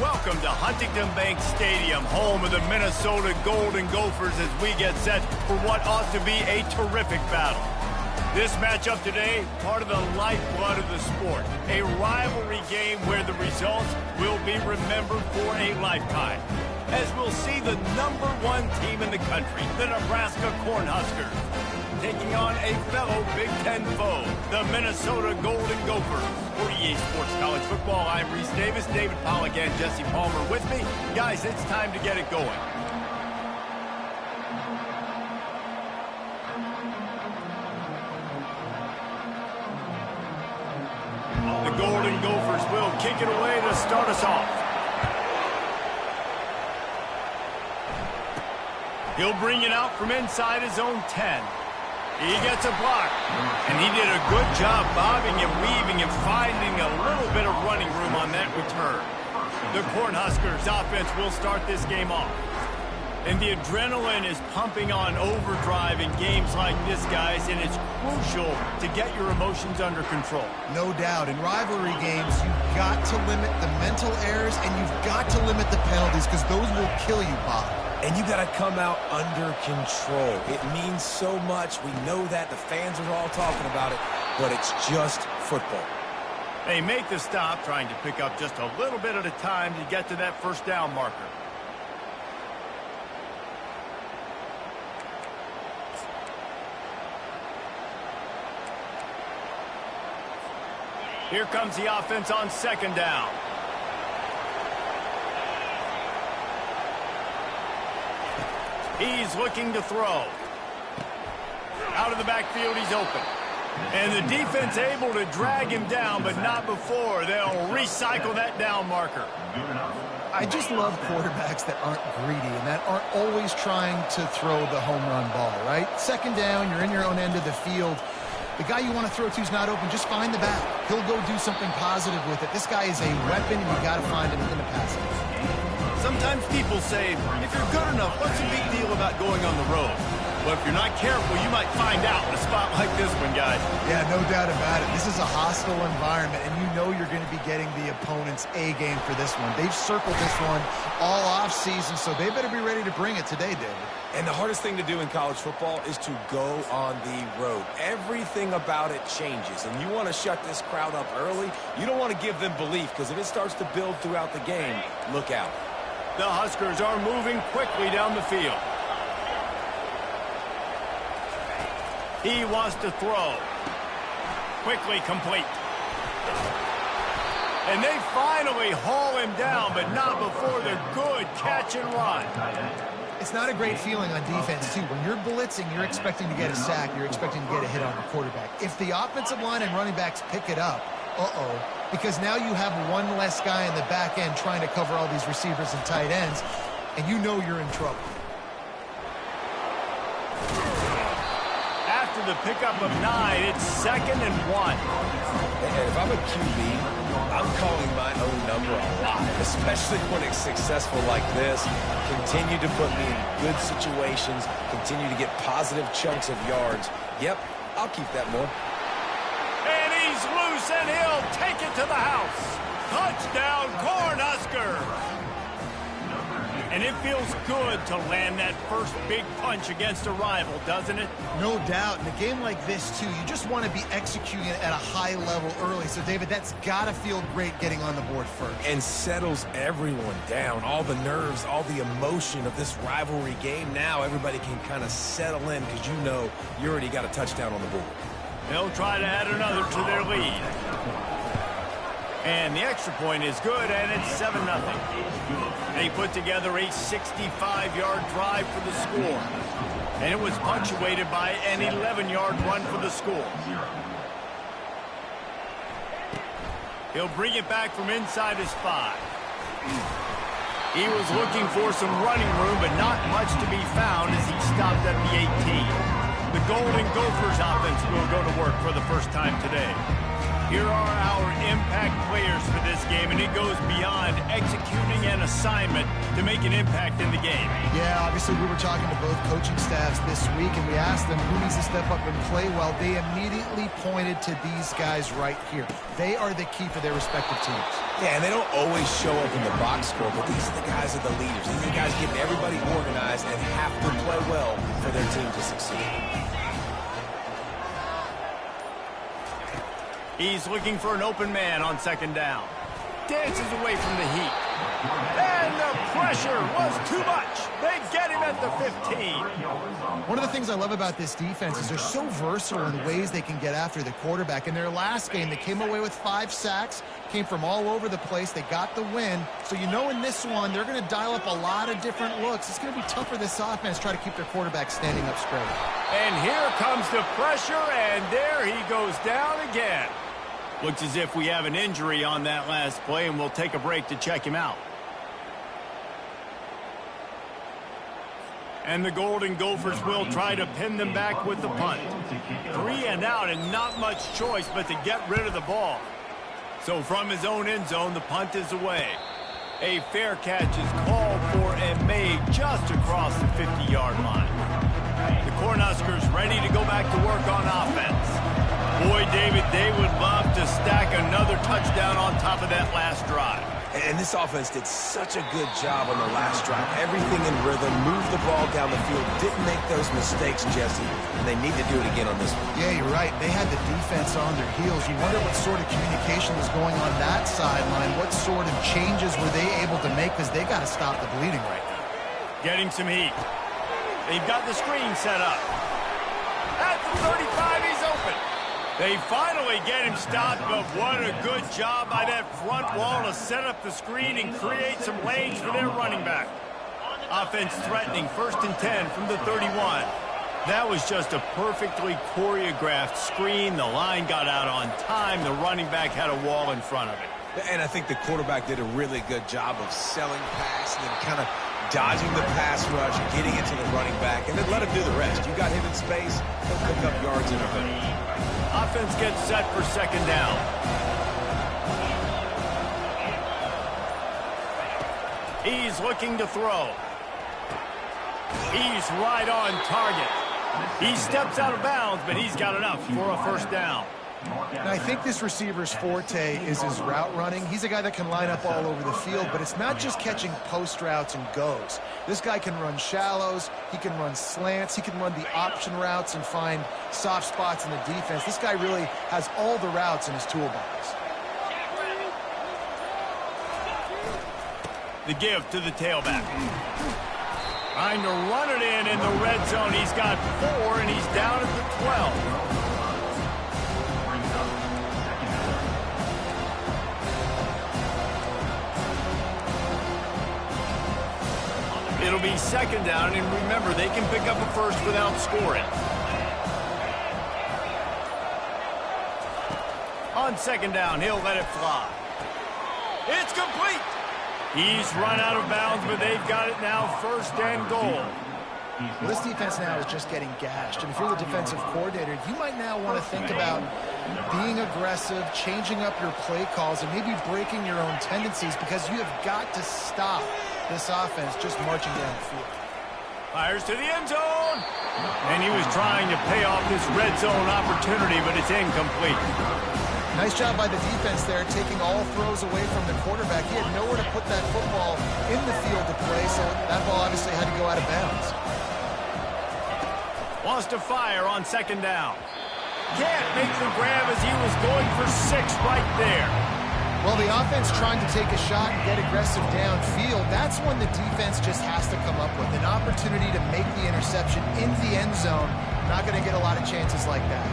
Welcome to Huntington Bank Stadium, home of the Minnesota Golden Gophers, as we get set for what ought to be a terrific battle. This matchup today, part of the lifeblood of the sport, a rivalry game where the results will be remembered for a lifetime. As we'll see the #1 team in the country, the Nebraska Cornhuskers, taking on a fellow Big Ten foe, the Minnesota Golden Gophers. For EA Sports College Football, I'm Reese Davis, David Pollack, and Jesse Palmer with me. Guys, it's time to get it going. The Golden Gophers will kick it away to start us off. He'll bring it out from inside his own 10. He gets a block, and he did a good job bobbing and weaving and finding a little bit of running room on that return. The Cornhuskers offense will start this game off. And the adrenaline is pumping on overdrive in games like this, guys, and it's crucial to get your emotions under control. No doubt. In rivalry games, you've got to limit the mental errors, and you've got to limit the penalties, because those will kill you, Bob. And you got to come out under control. It means so much. We know that. The fans are all talking about it, but it's just football. They make the stop, trying to pick up just a little bit at a time to get to that first down marker. Here comes the offense on second down. He's looking to throw. Out of the backfield, he's open. And the defense able to drag him down, but not before. They'll recycle that down marker. I just love quarterbacks that aren't greedy and that aren't always trying to throw the home run ball, right? Second down, you're in your own end of the field. The guy you want to throw to is not open. Just find the back. He'll go do something positive with it. This guy is a weapon, and you got to find him in the passing. Sometimes people say, if you're good enough, what's the big deal about going on the road? Well, if you're not careful, you might find out in a spot like this one, guys. Yeah, no doubt about it. This is a hostile environment, and you know you're going to be getting the opponent's A game for this one. They've circled this one all offseason, so they better be ready to bring it today, David. And the hardest thing to do in college football is to go on the road. Everything about it changes, and you want to shut this crowd up early. You don't want to give them belief, because if it starts to build throughout the game, look out. The Huskers are moving quickly down the field. He wants to throw. Quickly complete. And they finally haul him down, but not before the good catch and run. It's not a great feeling on defense, too. When you're blitzing, you're expecting to get a sack. You're expecting to get a hit on the quarterback. If the offensive line and running backs pick it up, because now you have one less guy in the back end trying to cover all these receivers and tight ends, and you know you're in trouble. After the pickup of 9, it's 2nd and 1. And if I'm a QB, I'm calling my own number a lot, especially when it's successful like this. Continue to put me in good situations, continue to get positive chunks of yards. Yep, I'll keep that more. And he's loose, and he'll take it to the house. Touchdown, Cornhuskers! And it feels good to land that first big punch against a rival, doesn't it? No doubt. In a game like this, too, you just want to be executing at a high level early. So, David, that's got to feel great getting on the board first. And settles everyone down. All the nerves, all the emotion of this rivalry game. Now everybody can kind of settle in because you know you already got a touchdown on the board. They'll try to add another to their lead. And the extra point is good, and it's 7-0. They put together a 65-yard drive for the score. And it was punctuated by an 11-yard run for the score. He'll bring it back from inside his 5. He was looking for some running room, but not much to be found as he stopped at the 18. The Golden Gophers offense will go to work for the first time today. Here are our impact players for this game, and it goes beyond executing an assignment to make an impact in the game. Yeah, obviously we were talking to both coaching staffs this week, and we asked them who needs to step up and play well. They immediately pointed to these guys right here. They are the key for their respective teams. Yeah, and they don't always show up in the box score, but these are the guys that are the leaders. These are the guys getting everybody organized and have to play well for their team to succeed. He's looking for an open man on second down. Dances away from the heat. And the pressure was too much. They get him at the 15. One of the things I love about this defense is they're so versatile in the ways they can get after the quarterback. In their last game, they came away with 5 sacks, came from all over the place. They got the win. So you know in this one, they're going to dial up a lot of different looks. It's going to be tough for this offense to try to keep their quarterback standing up straight. And here comes the pressure, and there he goes down again. Looks as if we have an injury on that last play, and we'll take a break to check him out. And the Golden Gophers will try to pin them back with the punt. 3 and out, and not much choice but to get rid of the ball. So from his own end zone, the punt is away. A fair catch is called for and made just across the 50-yard line. The Cornhuskers ready to go back to work on offense. Boy, David, they would love to stack another touchdown on top of that last drive. And this offense did such a good job on the last drive. Everything in rhythm, moved the ball down the field, didn't make those mistakes, Jesse, and they need to do it again on this one. Yeah, you're right. They had the defense on their heels. You wonder what sort of communication was going on that sideline. What sort of changes were they able to make, because they got to stop the bleeding right now. Getting some heat. They've got the screen set up. At the 35, he's open. They finally get him stopped, but what a good job by that front wall to set up the screen and create some lanes for their running back. Offense threatening, 1st and 10 from the 31. That was just a perfectly choreographed screen. The line got out on time. The running back had a wall in front of it. And I think the quarterback did a really good job of selling pass and then kind of dodging the pass rush, getting into the running back, and then let him do the rest. You got him in space, he'll pick up yards in a hurry. Offense gets set for second down. He's looking to throw. He's right on target. He steps out of bounds, but he's got enough for a 1st down. Now, I think this receiver's forte is his route running. He's a guy that can line up all over the field, but it's not just catching post routes and goes. This guy can run shallows, he can run slants, he can run the option routes and find soft spots in the defense. This guy really has all the routes in his toolbox. The give to the tailback. Trying to run it in the red zone. He's got 4, and he's down at the 12. It'll be second down, and remember, they can pick up a first without scoring. On second down, he'll let it fly. It's complete. He's run out of bounds, but they've got it now 1st and goal. Well, this defense now is just getting gashed. And if you're the defensive coordinator, you might now want to think about being aggressive, changing up your play calls, and maybe breaking your own tendencies, because you have got to stop this offense just marching down the field. Fires to the end zone. And he was trying to pay off this red zone opportunity, but it's incomplete. Nice job by the defense there, taking all throws away from the quarterback. He had nowhere to put that football in the field to play, so that ball obviously had to go out of bounds. Wants to fire on second down. Can't make the grab as he was going for 6 right there. Well, the offense trying to take a shot and get aggressive downfield, that's when the defense just has to come up with an opportunity to make the interception in the end zone. Not going to get a lot of chances like that.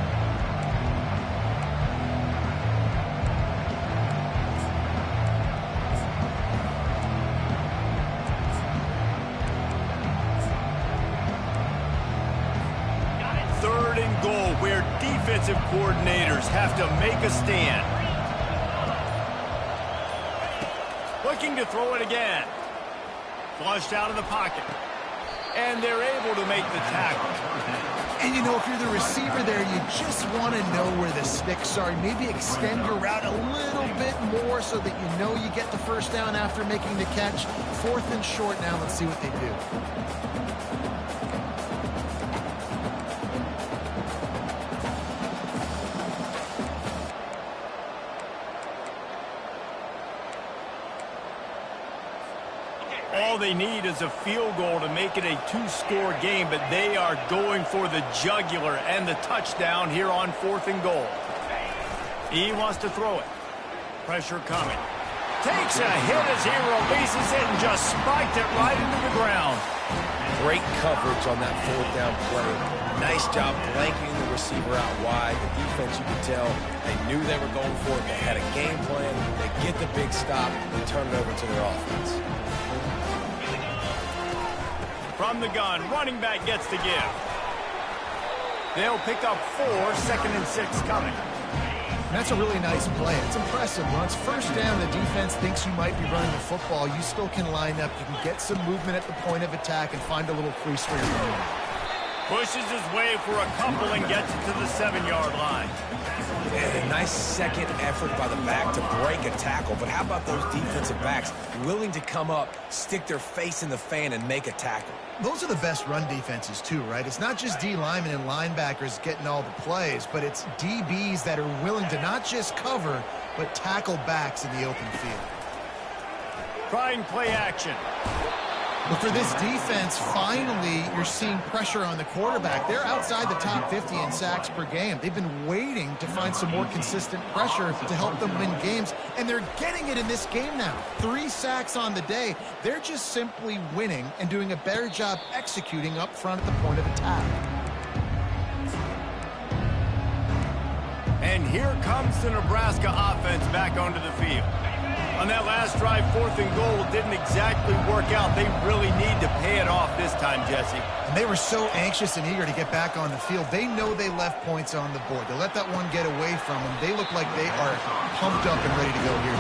Third and goal, where defensive coordinators have to make a stand. Looking to throw it again. Flushed out of the pocket. And they're able to make the tackle. And, you know, if you're the receiver there, you just want to know where the sticks are. Maybe extend your route a little bit more so that you know you get the first down after making the catch. 4th and short now. Let's see what they do. All they need is a field goal to make it a 2-score game, but they are going for the jugular and the touchdown here on 4th and goal. He wants to throw it. Pressure coming. Takes a hit as he releases it and just spiked it right into the ground. Great coverage on that 4th down play. Nice job blanketing the receiver out wide. The defense, you could tell, they knew they were going for it. They had a game plan. They get the big stop and turn it over to their offense. From the gun, running back gets to give. They'll pick up 4, 2nd and 6 coming. That's a really nice play. It's impressive. Once first down, the defense thinks you might be running the football. You still can line up. You can get some movement at the point of attack and find a little crease for your running. Pushes his way for a couple and gets it to the 7-yard line. And a nice second effort by the back to break a tackle. But how about those defensive backs willing to come up, stick their face in the fan, and make a tackle? Those are the best run defenses too, right? It's not just D linemen and linebackers getting all the plays, but it's DBs that are willing to not just cover, but tackle backs in the open field. Trying play action. But for this defense, finally, you're seeing pressure on the quarterback. They're outside the top 50 in sacks per game. They've been waiting to find some more consistent pressure to help them win games, and they're getting it in this game now. 3 sacks on the day. They're just simply winning and doing a better job executing up front at the point of attack. And here comes the Nebraska offense back onto the field. On that last drive, 4th and goal didn't exactly work out. They really need to pay it off this time, Jesse. And they were so anxious and eager to get back on the field. They know they left points on the board. To let that one get away from them, they look like they are pumped up and ready to go here.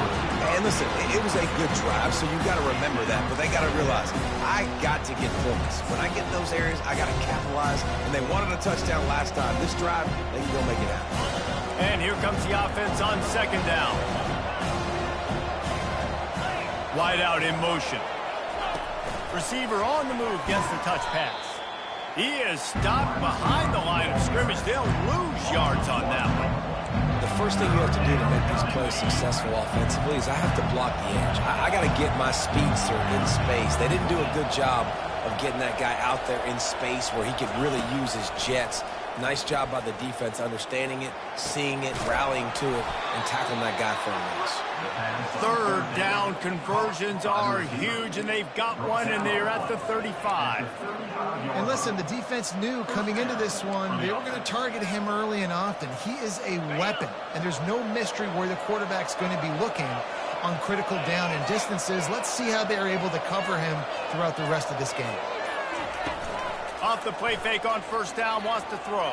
And listen, it was a good drive, so you've got to remember that. But they got to realize, I got to get points. When I get in those areas, I got to capitalize. And they wanted a touchdown last time. This drive, they can go make it happen. And here comes the offense on 2nd down. Wide out in motion. Receiver on the move gets the touch pass. He is stopped behind the line of scrimmage. They'll lose yards on that one. The first thing you have to do to make these plays successful offensively is I have to block the edge. I got to get my speedster in space. They didn't do a good job of getting that guy out there in space where he could really use his jets. Nice job by the defense understanding it, seeing it, rallying to it, and tackling that guy for a miss. 3rd down conversions are huge, and they've got one, and they're at the 35. And listen, the defense knew coming into this one, they were going to target him early and often. He is a weapon, and there's no mystery where the quarterback's going to be looking on critical down and distances. Let's see how they're able to cover him throughout the rest of this game. Off the play fake on 1st down, wants to throw.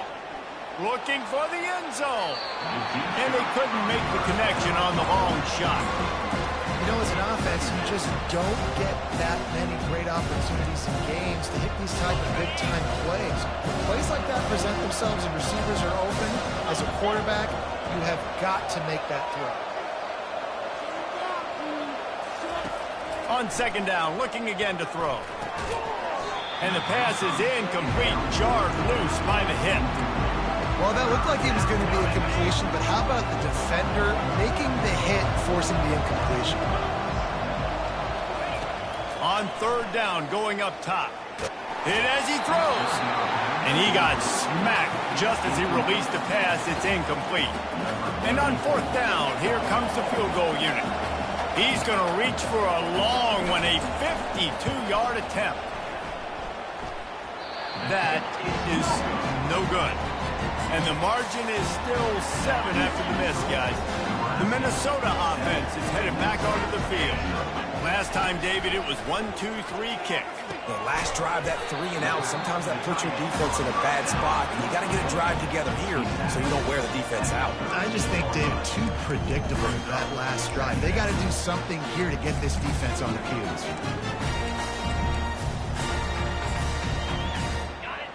Looking for the end zone. And they couldn't make the connection on the long shot. You know, as an offense, you just don't get that many great opportunities in games to hit these type of big-time plays. When plays like that present themselves and receivers are open, as a quarterback, you have got to make that throw. On 2nd down, looking again to throw. And the pass is incomplete, jarred loose by the hip. Well, that looked like it was going to be a completion, but how about the defender making the hit, forcing the incompletion? On 3rd down, going up top. Hit as he throws. And he got smacked just as he released the pass. It's incomplete. And on 4th down, here comes the field goal unit. He's going to reach for a long one, a 52-yard attempt. That is no good. And the margin is still 7 after the miss, guys. The Minnesota offense is headed back onto the field. Last time, David, it was 1-2-3 kick. The last drive, that 3 and out, sometimes that puts your defense in a bad spot. And you got to get a drive together here so you don't wear the defense out. I just think, David, too predictable that last drive. They got to do something here to get this defense on their heels.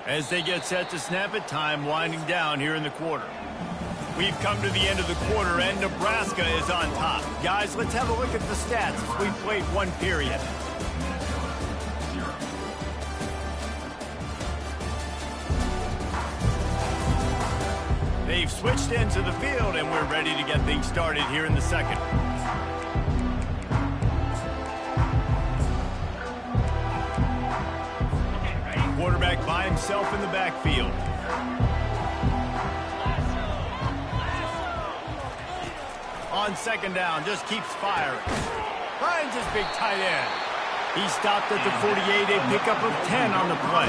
As they get set to snap it, time winding down here in the quarter. We've come to the end of the quarter, and Nebraska is on top. Guys, let's have a look at the stats as we've played one period. They've switched into the field, and we're ready to get things started here in the second. Quarterback by himself in the backfield. On second down, just keeps firing. Finds his big tight end. He stopped at the 48, a pickup of 10 on the play.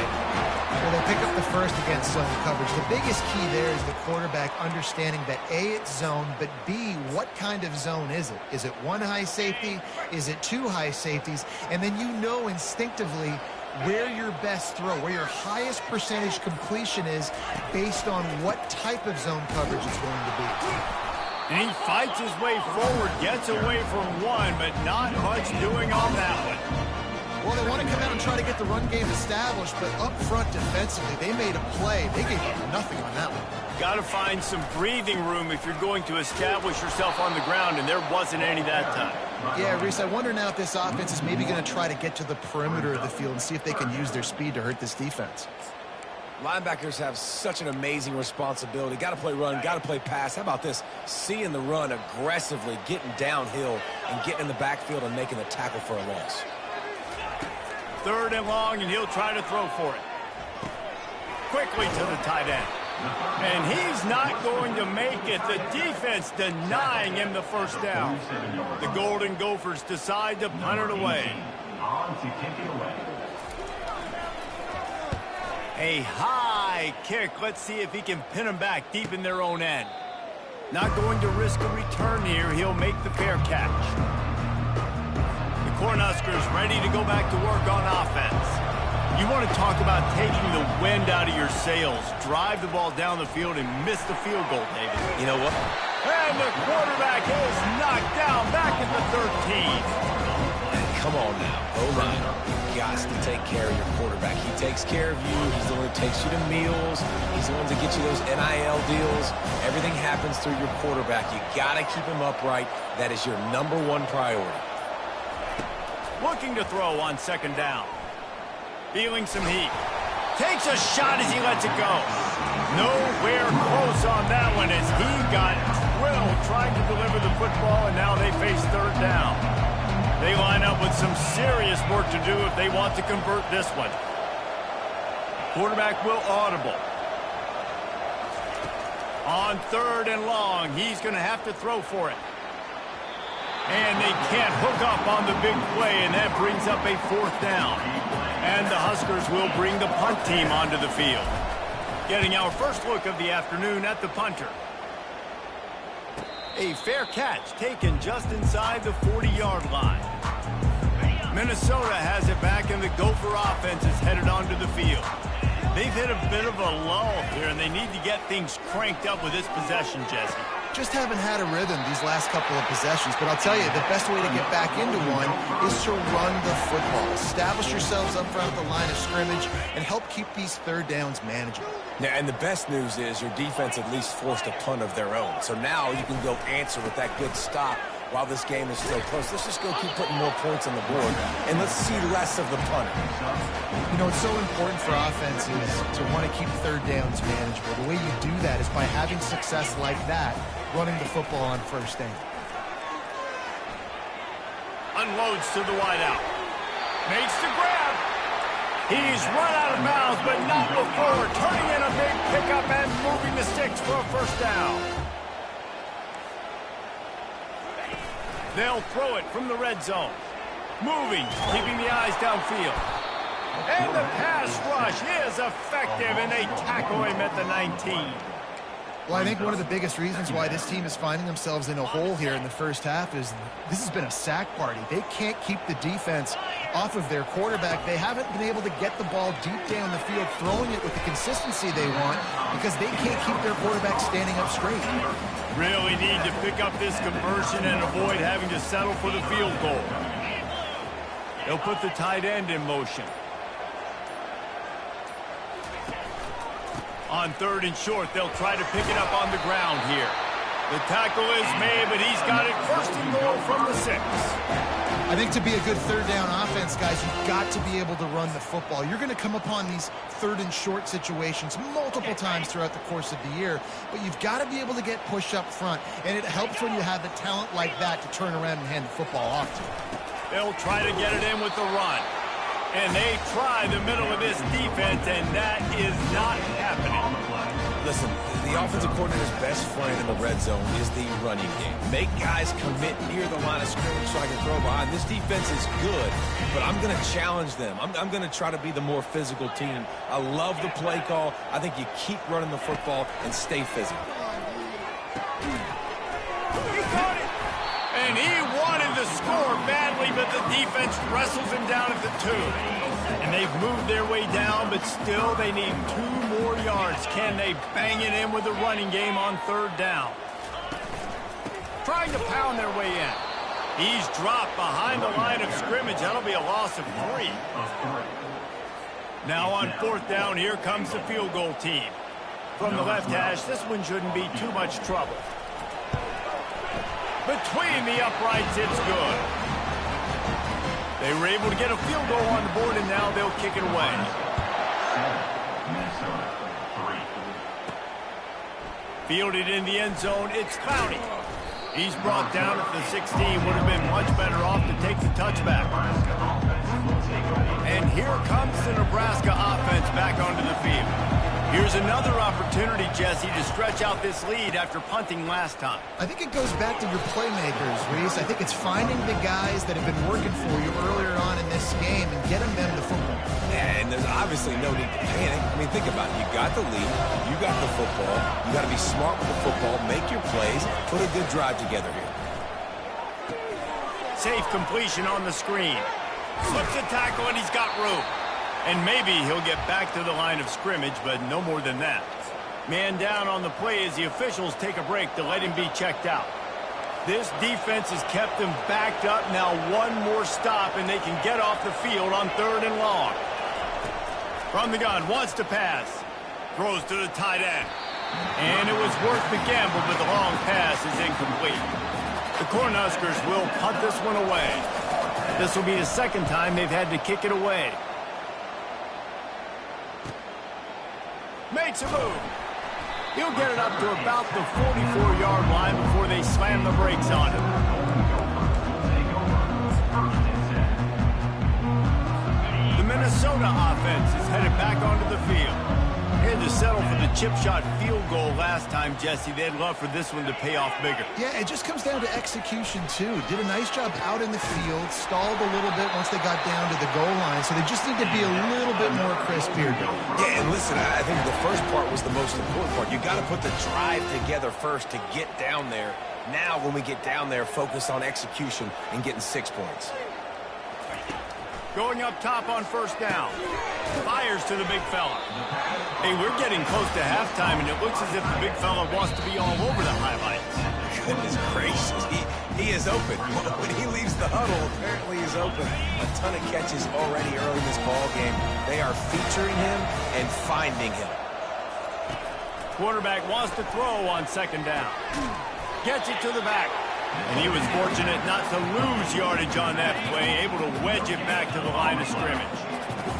Well, they pick up the first against zone coverage. The biggest key there is the quarterback understanding that A, it's zone, but B, what kind of zone is it? Is it one high safety? Is it two high safeties? And then you know instinctively where your best throw, where your highest percentage completion is based on what type of zone coverage it's going to be. And he fights his way forward, gets away from one, but not much doing on that one. Well, they want to come out and try to get the run game established, but up front defensively, they made a play. They gave up nothing on that one. Got to find some breathing room if you're going to establish yourself on the ground, and there wasn't any that time. Yeah, Reese, I wonder now if this offense is maybe going to try to get to the perimeter of the field and see if they can use their speed to hurt this defense. Linebackers have such an amazing responsibility. Got to play run, got to play pass. How about this? Seeing the run aggressively, getting downhill, and getting in the backfield and making the tackle for a loss. Third and long, and he'll try to throw for it. Quickly to the tight end. And he's not going to make it. The defense denying him the first down. The Golden Gophers decide to punt it away. A high kick. Let's see if he can pin them back deep in their own end. Not going to risk a return here. He'll make the fair catch. The Cornhuskers ready to go back to work on offense. You want to talk about taking the wind out of your sails. Drive the ball down the field and miss the field goal, David. You know what? And the quarterback is knocked down back at the 13. Come on now, O-line. You got to take care of your quarterback. He takes care of you. He's the one who takes you to meals. He's the one to get you those NIL deals. Everything happens through your quarterback. You got to keep him upright. That is your #1 priority. Looking to throw on second down. Feeling some heat. Takes a shot as he lets it go. Nowhere close on that one as he got drilled trying to deliver the football, and now they face third down. They line up with some serious work to do if they want to convert this one. Quarterback will audible. On third and long, he's going to have to throw for it. And they can't hook up on the big play, and that brings up a fourth down. And the Huskers will bring the punt team onto the field. Getting our first look of the afternoon at the punter. A fair catch taken just inside the 40-yard line. Minnesota has it back, and the Gopher offense is headed onto the field. They've hit a bit of a lull here, and they need to get things cranked up with this possession, Jesse. Just haven't had a rhythm these last couple of possessions, but I'll tell you, the best way to get back into one is to run the football. Establish yourselves up front at the line of scrimmage and help keep these third downs manageable. Now, and the best news is your defense at least forced a punt of their own. So now you can go answer with that good stop while this game is still close. Let's just go keep putting more points on the board, and let's see less of the punt. You know, it's so important for offenses to want to keep third downs manageable. The way you do that is by having success like that, running the football on first down. Unloads to the wideout. Makes the grab. He's run out of bounds, but not before turning in a big pickup and moving the sticks for a first down. They'll throw it from the red zone. Moving, keeping the eyes downfield. And the pass rush is effective, and they tackle him at the 19. Well, I think one of the biggest reasons why this team is finding themselves in a hole here in the first half is this has been a sack party. They can't keep the defense off of their quarterback. They haven't been able to get the ball deep down the field, throwing it with the consistency they want because they can't keep their quarterback standing up straight. Really need to pick up this conversion and avoid having to settle for the field goal. They'll put the tight end in motion. On 3rd and short, they'll try to pick it up on the ground here. The tackle is made, but he's got it 1st and goal from the 6. I think to be a good 3rd down offense, guys, you've got to be able to run the football. You're going to come upon these 3rd and short situations multiple times throughout the course of the year, but you've got to be able to get push up front, and it helps when you have a talent like that to turn around and hand the football off to. They'll try to get it in with the run. And they try the middle of this defense, and that is not happening. Listen, the offensive coordinator's best friend in the red zone is the running game. Make guys commit near the line of scrimmage so I can throw behind. This defense is good, but I'm going to challenge them. I'm going to try to be the more physical team. I love the play call. I think you keep running the football and stay physical. He caught it! And he wanted to score badly, but the defense wrestles him down at the 2. And they've moved their way down, but still they need 2 more yards. Can they bang it in with the running game on 3rd down? Trying to pound their way in. He's dropped behind the line of scrimmage. That'll be a loss of 3. Now on 4th down, here comes the field goal team. From the left hash, this one shouldn't be too much trouble. Between the uprights, it's good. They were able to get a field goal on the board, and now they'll kick it away. Fielded in the end zone, it's Clowney. He's brought down at the 16. Would have been much better off to take the touchback. And here comes the Nebraska offense back onto the field. Here's another opportunity, Jesse, to stretch out this lead after punting last time. I think it goes back to your playmakers, Reese. I think it's finding the guys that have been working for you earlier on in this game and getting them the football. And there's obviously no need to panic. I mean, think about it. You got the lead. You got the football. You got to be smart with the football. Make your plays. Put a good drive together here. Safe completion on the screen. Slips a tackle, and he's got room. And maybe he'll get back to the line of scrimmage, but no more than that. Man down on the play as the officials take a break to let him be checked out. This defense has kept them backed up. Now 1 more stop, and they can get off the field on 3rd and long. From the gun, wants to pass. Throws to the tight end. And it was worth the gamble, but the long pass is incomplete. The Cornhuskers will punt this one away. This will be the 2nd time they've had to kick it away. Makes a move. He'll get it up to about the 44-yard line before they slam the brakes on him. The Minnesota offense is headed back onto the field. They had to settle for the chip shot field goal last time, Jesse. They'd love for this one to pay off bigger. Yeah, it just comes down to execution, too. Did a nice job out in the field, stalled a little bit once they got down to the goal line, so they just need to be a little bit more crisp here. Yeah, and listen, I think the first part was the most important part. You got to put the drive together first to get down there. Now, when we get down there, focus on execution and getting 6 points. Going up top on 1st down. Fires to the big fella. Hey, we're getting close to halftime, and it looks as if the big fella wants to be all over the highlights. Goodness gracious, he is open. When he leaves the huddle, apparently he's open. A ton of catches already early in this ball game. They are featuring him and finding him. Quarterback wants to throw on 2nd down. Gets it to the back. And he was fortunate not to lose yardage on that play, able to wedge it back to the line of scrimmage.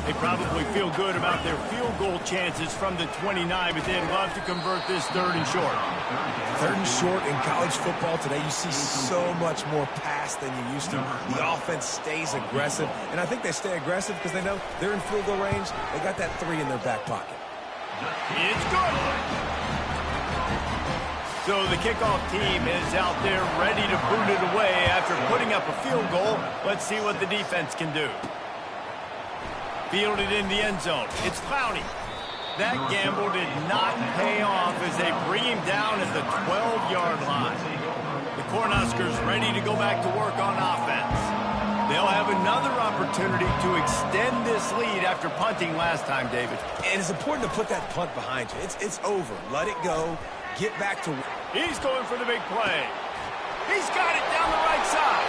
They probably feel good about their field goal chances from the 29, but they'd love to convert this 3rd and short. 3rd and short in college football today, you see so much more pass than you used to. The offense stays aggressive, and I think they stay aggressive because they know they're in field goal range. They got that 3 in their back pocket. It's good. So the kickoff team is out there ready to boot it away after putting up a field goal. Let's see what the defense can do. Fielded in the end zone. It's Clowney. That gamble did not pay off as they bring him down at the 12-yard line. The Cornhuskers ready to go back to work on offense. They'll have another opportunity to extend this lead after punting last time, David. And it's important to put that punt behind you. It's over. Let it go. Get back to... He's going for the big play. He's got it down the right side.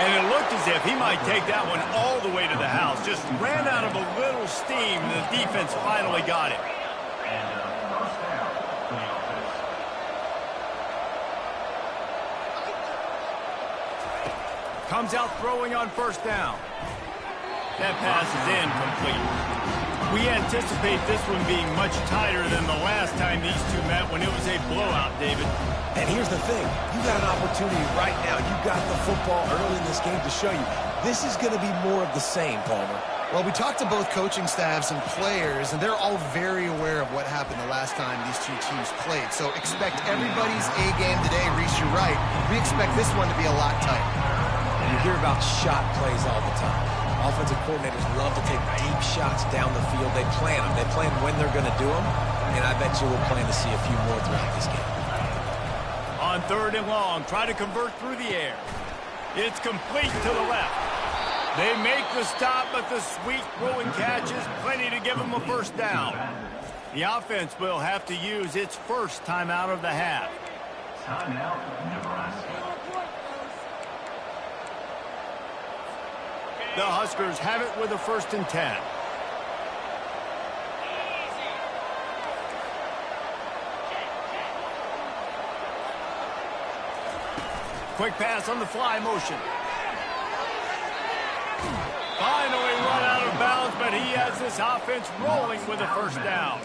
And it looked as if he might take that one all the way to the house. Just ran out of a little steam. The defense finally got it. Comes out throwing on first down. That pass is incomplete. We anticipate this one being much tighter than the last time these two met when it was a blowout, David. And here's the thing. You got an opportunity right now. You got the football early in this game to show you. This is going to be more of the same, Palmer. Well, we talked to both coaching staffs and players, and they're all very aware of what happened the last time these two teams played. So expect everybody's A game today. Reese, you're right. We expect this one to be a lot tighter. You hear about shot plays all the time. Offensive coordinators love to take deep shots down the field. They plan them. They plan when they're going to do them, and I bet you we'll plan to see a few more throughout this game. On 3rd and long, try to convert through the air. It's complete to the left. They make the stop, but the sweet throwing catch is plenty to give them a first down. The offense will have to use its first timeout of the half. Timeout, Nebraska. The Huskers have it with a 1st and 10. Quick pass on the fly motion. Finally run out of bounds, but he has this offense rolling with a first down.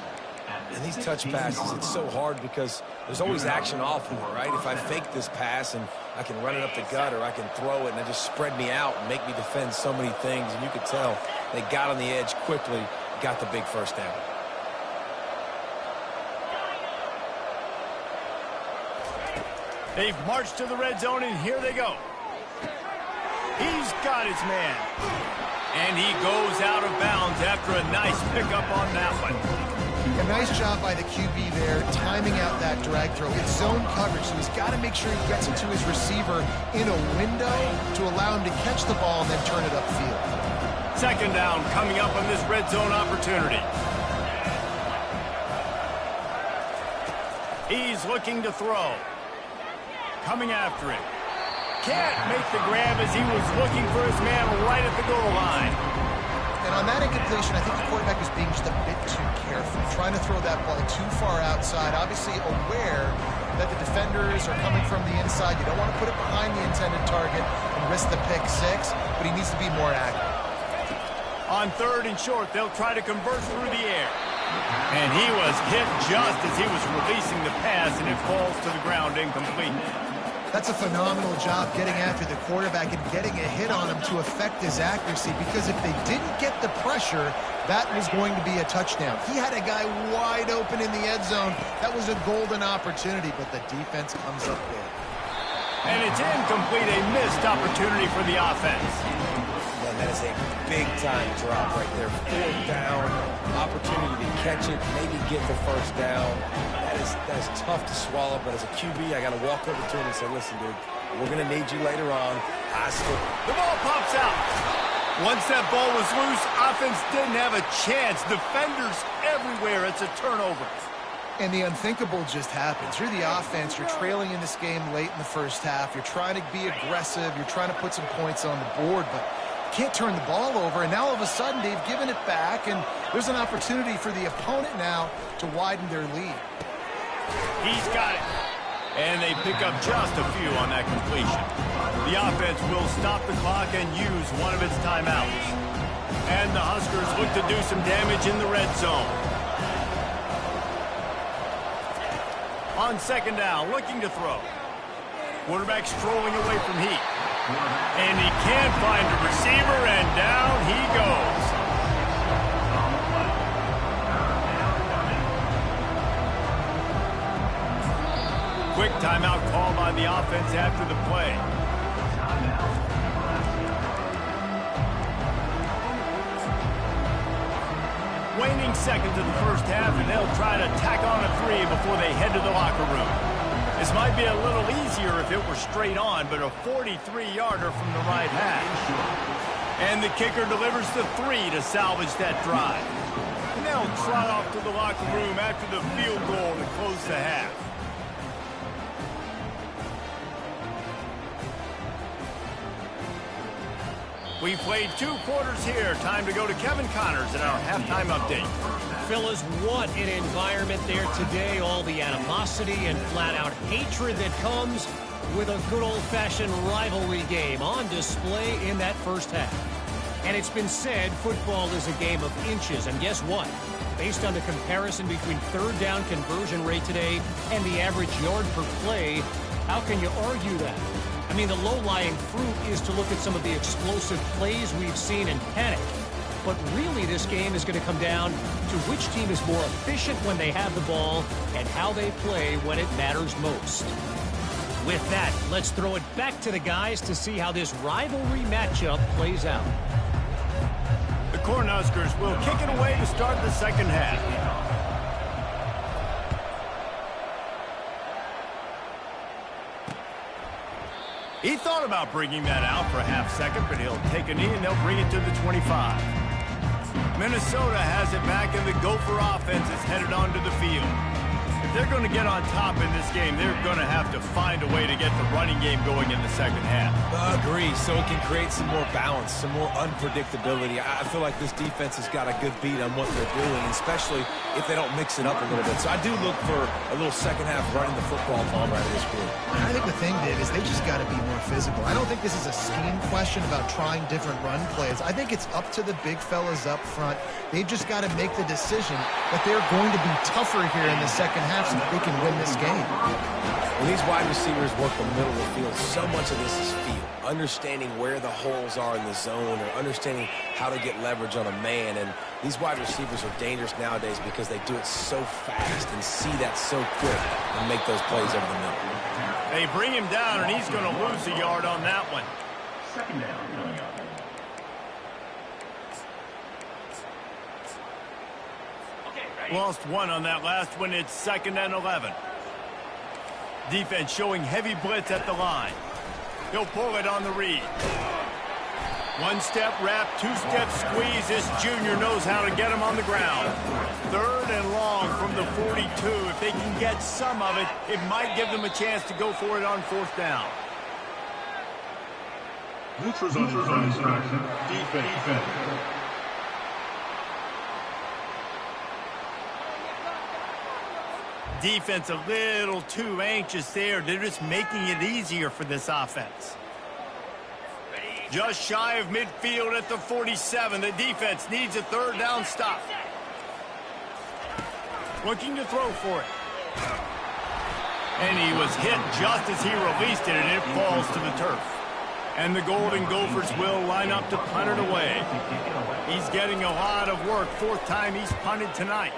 And these touch passes, it's so hard because there's always action off of it, right? If I fake this pass and I can run it up the gut or I can throw it and it just spread me out and make me defend so many things. And you could tell they got on the edge quickly, got the big first down. They've marched to the red zone, and here they go. He's got his man. And he goes out of bounds after a nice pickup on that one. A nice job by the QB there, timing out that drag throw. It's zone coverage, so he's got to make sure he gets it to his receiver in a window to allow him to catch the ball and then turn it upfield. 2nd down coming up on this red zone opportunity. He's looking to throw. Coming after him. Can't make the grab as he was looking for his man right at the goal line. And on that incompletion, I think the quarterback is being just a bit too careful, trying to throw that ball too far outside, obviously aware that the defenders are coming from the inside. You don't want to put it behind the intended target and risk the pick six, but he needs to be more accurate. On 3rd and short, they'll try to convert through the air. And he was hit just as he was releasing the pass, and it falls to the ground incomplete. That's a phenomenal job getting after the quarterback and getting a hit on him to affect his accuracy, because if they didn't get the pressure, that was going to be a touchdown. He had a guy wide open in the end zone. That was a golden opportunity, but the defense comes up big. And it's incomplete, a missed opportunity for the offense. Man, that is a big-time drop right there. 4th down, opportunity to catch it, maybe get the first down. That is tough to swallow, but as a QB, I got to walk over to him and say, listen, dude, we're going to need you later on. The ball pops out. Once that ball was loose, offense didn't have a chance. Defenders everywhere. It's a turnover. And the unthinkable just happens. You're the offense. You're trailing in this game late in the first half. You're trying to be aggressive. You're trying to put some points on the board, but you can't turn the ball over. And now all of a sudden, they've given it back, and there's an opportunity for the opponent now to widen their lead. He's got it. And they pick up just a few on that completion. The offense will stop the clock and use one of its timeouts. And the Huskers look to do some damage in the red zone. On 2nd down, looking to throw. Quarterback strolling away from heat. And he can't find a receiver, and down he goes. Quick timeout call by the offense after the play. Waning seconds of the first half, and they'll try to tack on a 3 before they head to the locker room. This might be a little easier if it were straight on, but a 43-yarder from the right hash. And the kicker delivers the 3 to salvage that drive. And they'll trot off to the locker room after the field goal to close the half. We played 2 quarters here. Time to go to Kevin Connors in our halftime update. Fellas, what an environment there today. All the animosity and flat-out hatred that comes with a good old-fashioned rivalry game on display in that first half. And it's been said football is a game of inches. And guess what? Based on the comparison between third down conversion rate today and the average yard per play, how can you argue that? I mean, the low-lying fruit is to look at some of the explosive plays we've seen and panic. But really, this game is going to come down to which team is more efficient when they have the ball and how they play when it matters most. With that, let's throw it back to the guys to see how this rivalry matchup plays out. The Cornhuskers will kick it away to start the second half. He thought about bringing that out for a half second, but he'll take a knee and they'll bring it to the 25. Minnesota has it back, and the Gopher offense is headed onto the field. If they're going to get on top in this game, they're going to have to find a way to get the running game going in the second half. Agree, so it can create some more balance, some more unpredictability. I feel like this defense has got a good beat on what they're doing, especially if they don't mix it up a little bit. So I do look for a little second half running the football ball right in this group. I think the thing, Dave, is they just got to be more physical. I don't think this is a scheme question about trying different run plays. I think it's up to the big fellas up front. They've just got to make the decision that they're going to be tougher here in the second half so that they can win this game. When these wide receivers work the middle of the field, so much of this is feel. Understanding where the holes are in the zone, or understanding how to get leverage on a man. And these wide receivers are dangerous nowadays because they do it so fast and see that so quick and make those plays over the middle. They bring him down, and he's going to lose a yard on that one. Second down coming up. Lost one on that last one. It's 2nd and 11. Defense showing heavy blitz at the line. He'll pull it on the read. One-step wrap, two-step squeeze. This junior knows how to get him on the ground. 3rd and long from the 42. If they can get some of it, it might give them a chance to go for it on 4th down. Neutral zone infraction. Defense. Defense a little too anxious there. They're just making it easier for this offense. Just shy of midfield at the 47. The defense needs a 3rd down stop. Looking to throw for it. And he was hit just as he released it, and it falls to the turf. And the Golden Gophers will line up to punt it away. He's getting a lot of work. 4th time he's punted tonight.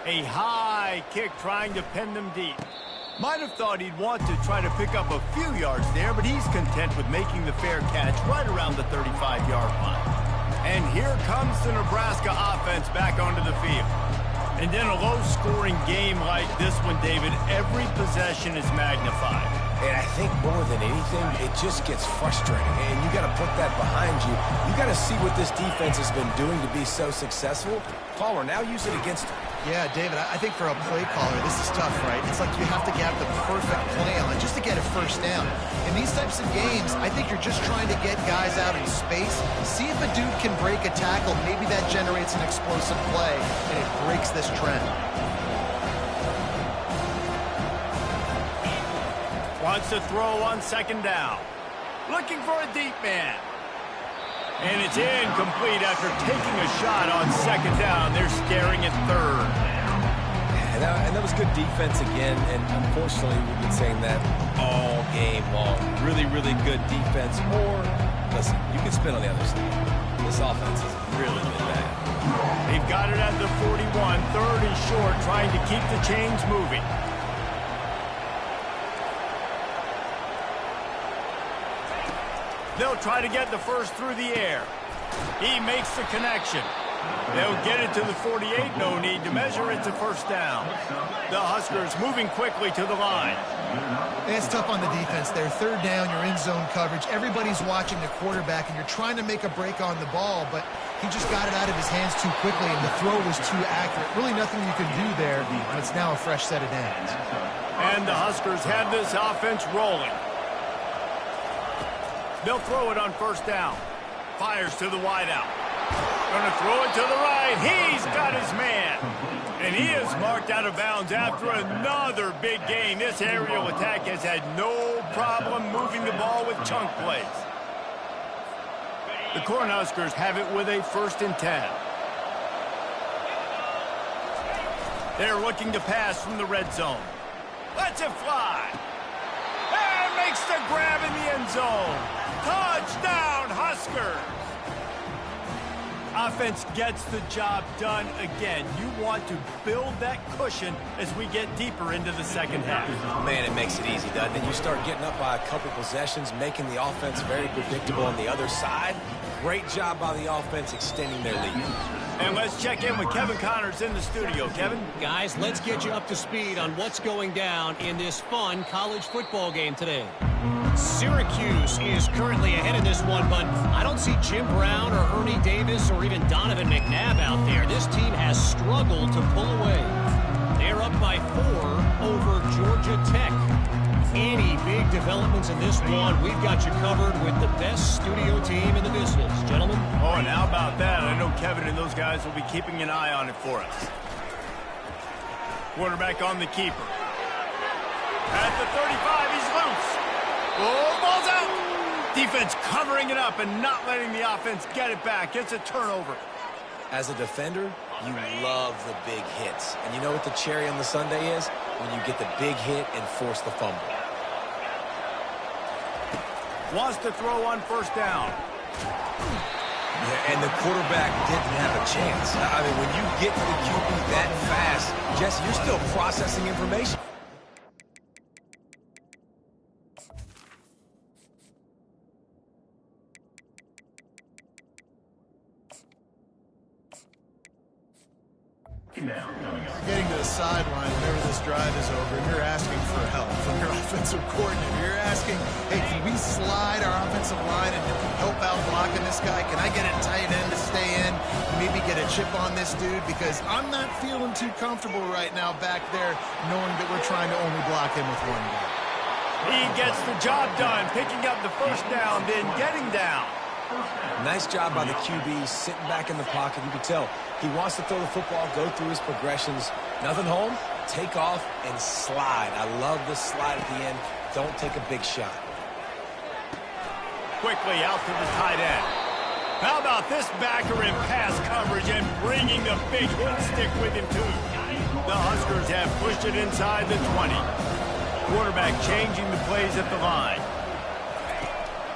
A high kick trying to pin them deep. Might have thought he'd want to try to pick up a few yards there, but he's content with making the fair catch right around the 35-yard line. And here comes the Nebraska offense back onto the field. And in a low-scoring game like this one, David, every possession is magnified. And I think more than anything, it just gets frustrating. And you got to put that behind you. You got to see what this defense has been doing to be so successful. Caller, now use it against them. Yeah, David, I think for a play caller, this is tough, right? It's like you have to have the perfect plan just to get a 1st down. In these types of games, I think you're just trying to get guys out in space, see if a dude can break a tackle. Maybe that generates an explosive play, and it breaks this trend. Wants to throw on 2nd down. Looking for a deep man. And it's incomplete after taking a shot on 2nd down. They're staring at 3rd. And that was good defense again, and unfortunately we've been saying that all game long. Really, really good defense. Or, listen, you can spin on the other side. This offense has really been bad. They've got it at the 41. 3rd and short, trying to keep the chains moving. They'll try to get the 1st through the air. He makes the connection. They'll get it to the 48. No need to measure. It's a 1st down. The Huskers moving quickly to the line. It's tough on the defense there. 3rd down, you're in zone coverage. Everybody's watching the quarterback, and you're trying to make a break on the ball, but he just got it out of his hands too quickly, and the throw was too accurate. Really nothing you can do there, and it's now a fresh set of downs. And the Huskers have this offense rolling. They'll throw it on 1st down. Fires to the wideout. Going to throw it to the right. He's got his man. And he is marked out of bounds after another big gain. This aerial attack has had no problem moving the ball with chunk plays. The Cornhuskers have it with a 1st and 10. They're looking to pass from the red zone. Lets it fly. And makes the grab in the end zone. Touchdown, Huskers. Offense gets the job done again. You want to build that cushion as we get deeper into the second half. Man, it makes it easy, doesn't it? You start getting up by a couple possessions, making the offense very predictable on the other side. Great job by the offense extending their lead. And let's check in with Kevin Connors in the studio. Kevin? Guys, let's get you up to speed on what's going down in this fun college football game today. Syracuse is currently ahead in this one, but I don't see Jim Brown or Ernie Davis or even Donovan McNabb out there. This team has struggled to pull away. They're up by 4 over Georgia Tech. Any big developments in this one, we've got you covered with the best studio team in the business. Gentlemen? Oh, and how about that? I know Kevin and those guys will be keeping an eye on it for us. Quarterback on the keeper. At the 35, he's loose. Oh, ball's out. Defense covering it up and not letting the offense get it back. It's a turnover. As a defender, you love the big hits. And you know what the cherry on the sundae is? When you get the big hit and force the fumble. Wants to throw on 1st down. Yeah, and the quarterback didn't have a chance. I mean, when you get to the QB that fast, Jesse, you're still processing information. Getting to the sideline whenever this drive is over, and you're asking for help from your offensive coordinator. You're asking, hey, can we slide our offensive line and help out blocking this guy? Can I get a tight end to stay in? Maybe get a chip on this dude? Because I'm not feeling too comfortable right now back there knowing that we're trying to only block him with one guy. He gets the job done, picking up the 1st down, then getting down. Nice job by the QB, sitting back in the pocket. You can tell he wants to throw the football, go through his progressions. Nothing home, take off, and slide. I love the slide at the end. Don't take a big shot. Quickly out to the tight end. How about this backer in pass coverage and bringing the big hit stick with him, too? The Huskers have pushed it inside the 20. Quarterback changing the plays at the line.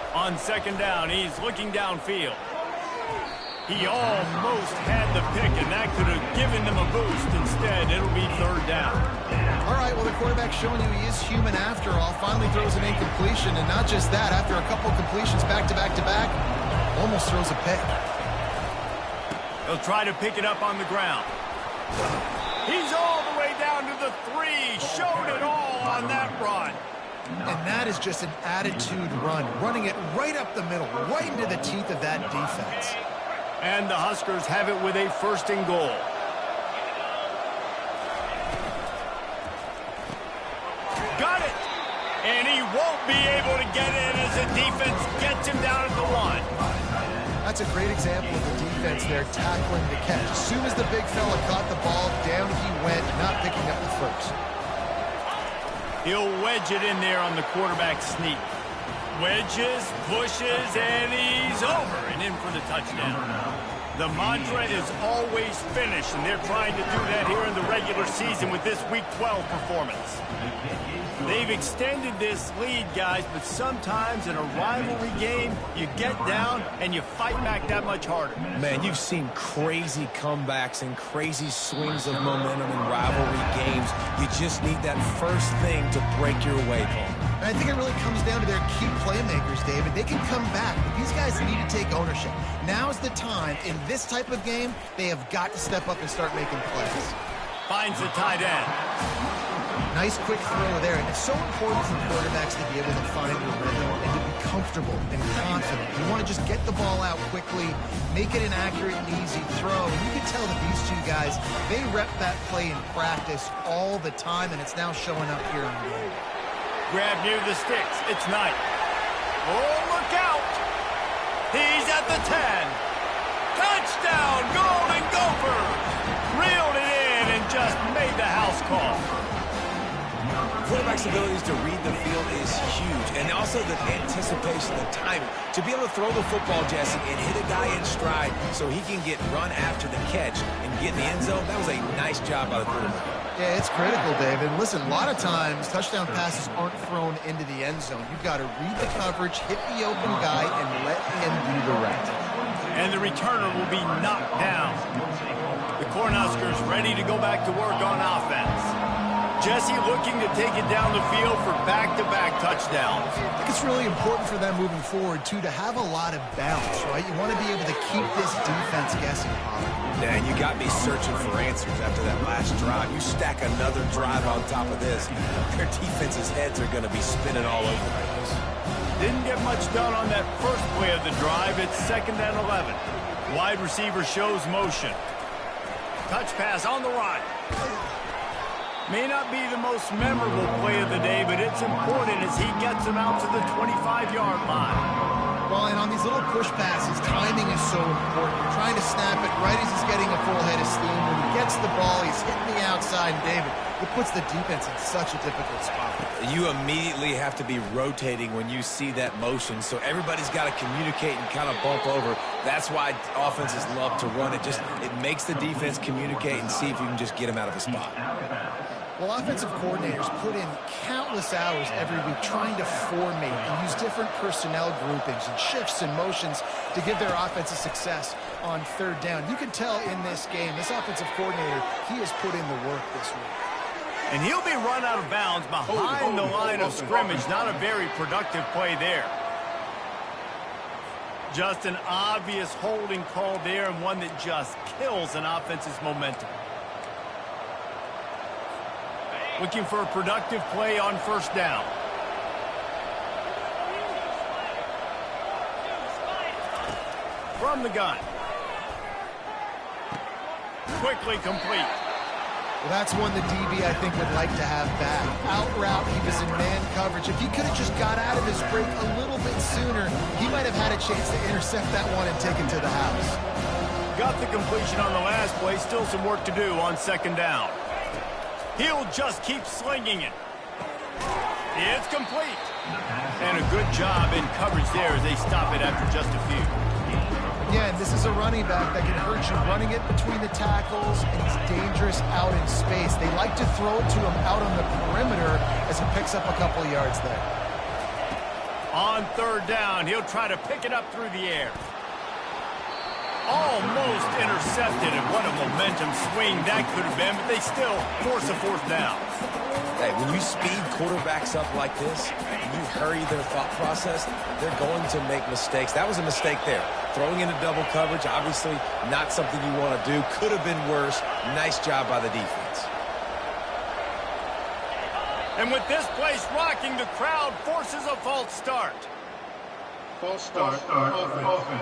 On 2nd down, he's looking downfield. He almost had the pick, and that could have given them a boost. Instead, it'll be 3rd down. All right, well, the quarterback's showing you he is human after all. Finally throws an incompletion, and not just that, after a couple completions back-to-back-to-back, almost throws a pick. He'll try to pick it up on the ground. He's all the way down to the 3. Showed it all on that run. And that is just an attitude run, running it right up the middle, right into the teeth of that defense. And the Huskers have it with a 1st and goal. Got it! And he won't be able to get in as the defense gets him down at the 1. That's a great example of the defense there tackling the catch. As soon as the big fella caught the ball, down he went, not picking up the 1st. He'll wedge it in there on the quarterback sneak. Wedges, pushes, and he's over and in for the touchdown. The mantra is always finish, and they're trying to do that here in the regular season with this Week 12 performance. They've extended this lead, guys, but sometimes in a rivalry game, you get down and you fight back that much harder. Man, you've seen crazy comebacks and crazy swings of momentum in rivalry games. You just need that first thing to break your way, Paul. I think it really comes down to their key playmakers, David. They can come back, but these guys need to take ownership. Now's the time. In this type of game, they have got to step up and start making plays. Finds the tight end. Nice quick throw there. And it's so important for quarterbacks to be able to find their rhythm and to be comfortable and confident. You want to just get the ball out quickly, make it an accurate and easy throw. And you can tell that these two guys, they rep that play in practice all the time, and it's now showing up here in the game. Grab near the sticks. It's Knight. Oh, look out! He's at the 10. Touchdown, Golden Gophers! Reeled it in and just call. Quarterback's abilities to read the field is huge, and also the anticipation, the timing. To be able to throw the football, Jesse, and hit a guy in stride so he can get run after the catch and get in the end zone, that was a nice job by the quarterback. Yeah, it's critical, David. Listen, a lot of times touchdown passes aren't thrown into the end zone. You've got to read the coverage, hit the open guy, and let him do the rest. And the returner will be knocked down. The Cornhuskers ready to go back to work on offense. Jesse looking to take it down the field for back-to-back touchdowns. I think it's really important for them moving forward, too, to have a lot of bounce, right? You want to be able to keep this defense guessing. Yeah, and you got me searching for answers after that last drive. You stack another drive on top of this, their defense's heads are going to be spinning all over the place. Didn't get much done on that first play of the drive. It's 2nd and 11. Wide receiver shows motion. Touch pass on the right. May not be the most memorable play of the day, but it's important as he gets him out to the 25-yard line. Well, and on these little push passes, timing is so important. You're trying to snap it right as he's getting a full head of steam. When he gets the ball, he's hitting the outside, and David, it puts the defense in such a difficult spot. You immediately have to be rotating when you see that motion, so everybody's got to communicate and kind of bump over. That's why offenses love to run it. It makes the defense communicate and see if you can just get him out of a spot. Well, offensive coordinators put in countless hours every week trying to formate and use different personnel groupings and shifts and motions to give their offense a success on 3rd down. You can tell in this game, this offensive coordinator, he has put in the work this week. And he'll be run out of bounds behind the line of scrimmage. Not a very productive play there. Just an obvious holding call there, and one that just kills an offense's momentum. Looking for a productive play on 1st down. From the gun. Quickly complete. Well, that's one the DB, I think, would like to have back. Out route, he was in man coverage. If he could have just got out of his break a little bit sooner, he might have had a chance to intercept that one and take it to the house. Got the completion on the last play. Still some work to do on 2nd down. He'll just keep slinging it. It's complete. And a good job in coverage there as they stop it after just a few. Again, this is a running back that can hurt you running it between the tackles, and he's dangerous out in space. They like to throw it to him out on the perimeter as he picks up a couple of yards there. On 3rd down, he'll try to pick it up through the air. Almost intercepted, and what a momentum swing that could have been, but they still force a 4th down. Hey, when you speed quarterbacks up like this, and you hurry their thought process, they're going to make mistakes. That was a mistake there. Throwing into double coverage, obviously not something you want to do. Could have been worse. Nice job by the defense. And with this place rocking, the crowd forces a false start. False start. Offense.